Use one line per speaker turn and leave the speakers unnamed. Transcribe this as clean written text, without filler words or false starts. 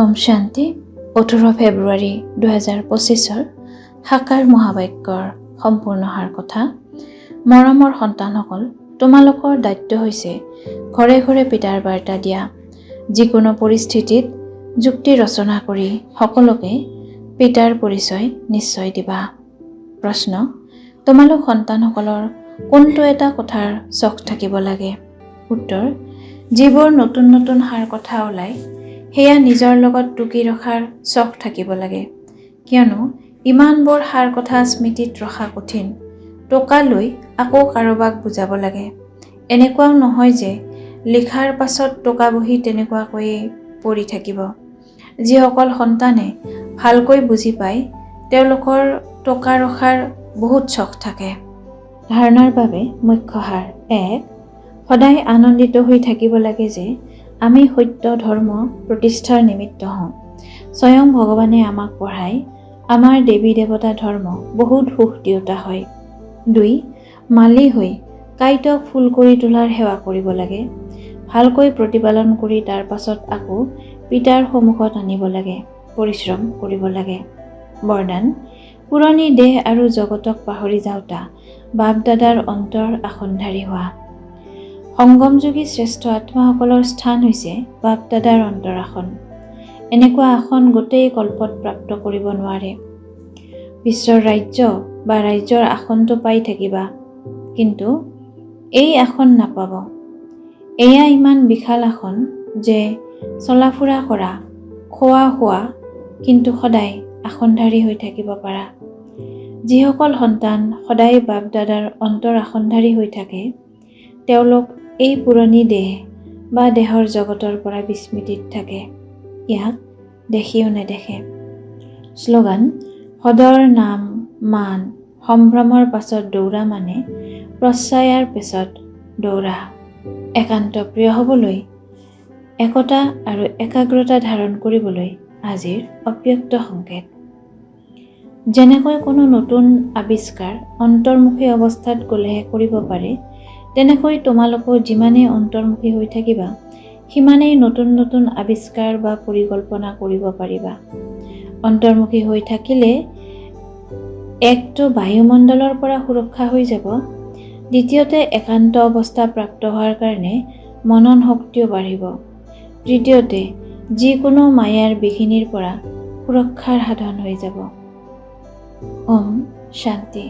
ওম শান্তি 18 ফেব্ৰুৱাৰী 2025 সাকাৰ মহাবাক্যৰ সম্পূৰ্ণ সাৰ কথা। মৰমৰ সন্তানসকল, তোমালোকৰ দায়িত্ব হৈছে ঘৰে ঘৰে পিতাৰ বাৰ্তা দিয়া। যিকোনো পৰিস্থিতিত যুক্তি ৰচনা কৰি সকলোকে পিতাৰ পৰিচয় নিশ্চয় দিবা। প্ৰশ্ন: তোমালোক সন্তানসকলৰ কোনটো এটা কথাৰ চখ থাকিব লাগে? উত্তৰ: যিবোৰ নতুন নতুন সাৰ কথা ওলায় সেয়া নিজৰ লগত টুকি ৰখাৰ চখ থাকিব লাগে। কিয়নো ইমানবোৰ সাৰ কথা স্মৃতিত ৰখা কঠিন। টকা লৈ আকৌ কাৰোবাক বুজাব লাগে। এনেকুৱাও নহয় যে লিখাৰ পাছত টকা বহি তেনেকুৱাকৈয়ে পৰি থাকিব। যিসকল সন্তানে ভালকৈ বুজি পায় তেওঁলোকৰ টকা ৰখাৰ বহুত চখ থাকে। ধাৰণাৰ বাবে মুখ্য সাৰ: 1. সদায় আনন্দিত হৈ থাকিব লাগে যে আমি সত্য ধৰ্ম প্ৰতিষ্ঠাৰ নিমিত্ত হওঁ। স্বয়ং ভগৱানে আমাক পঢ়ায় আমাৰ দেৱী দেৱতা ধৰ্ম বহুত সুখ দিওঁতা হয়। 2. মালি হৈ কাইটক ফুল কৰি তোলাৰ সেৱা কৰিব লাগে। ভালকৈ প্ৰতিপালন কৰি তাৰ পাছত আকৌ পিতাৰ সন্মুখত আনিব লাগে। পৰিশ্ৰম কৰিব লাগে। বৰদান: পুৰণি দেহ আৰু জগতক পাহৰি যাওঁতা বাপ দাদাৰ অন্তৰ আসনধাৰী হোৱা। সংগমযোগী শ্ৰেষ্ঠ আত্মাসকলৰ স্থান হৈছে বাপ দাদাৰ অন্তৰ আসন। এনেকুৱা আসন গোটেই কল্পত প্ৰাপ্ত কৰিব নোৱাৰে। বিশ্বৰ ৰাজ্য বা ৰাজ্যৰ আসনটো পাই থাকিবা, কিন্তু এই আসন নাপাব। এয়া ইমান বিশাল আসন যে চলাফুৰা কৰা, খোৱা শোৱা, কিন্তু সদায় আসনধাৰী হৈ থাকিব পাৰা। যিসকল সন্তান সদায় বাপ দাদাৰ অন্তৰ আসনধাৰী হৈ থাকে তেওঁলোক এই পুৰণি দেহ বা দেহৰ জগতৰ পৰা বিস্মৃতিত থাকে। ইয়াক দেখিও নেদেখে। শ্লোগান: সদৰ নাম মান সম্ভ্ৰমৰ পাছত দৌৰা মানে প্ৰচ্ছায়াৰ পিছত দৌৰা। একান্ত প্ৰিয় হ'বলৈ, একতা আৰু একাগ্ৰতা ধাৰণ কৰিবলৈ আজিৰ অব্যক্ত সংকেত। যেনেকৈ কোনো নতুন আৱিষ্কাৰ অন্তৰ্মুখী অৱস্থাত গ'লেহে কৰিব পাৰে, তেনেকৈ তোমালোকো যিমানেই অন্তৰ্মুখী হৈ থাকিবা সিমানেই নতুন নতুন আৱিষ্কাৰ বা পৰিকল্পনা কৰিব পাৰিবা। অন্তৰ্মুখী হৈ থাকিলে একটো বায়ুমণ্ডলৰ পৰা সুৰক্ষা হৈ যাব, দ্বিতীয়তে একান্ত অৱস্থা প্ৰাপ্ত হোৱাৰ কাৰণে মনন শক্তিও বাঢ়িব, তৃতীয়তে যিকোনো মায়াৰ বিঘিনিৰ পৰা সুৰক্ষাৰ সাধন হৈ যাব। ওম শান্তি।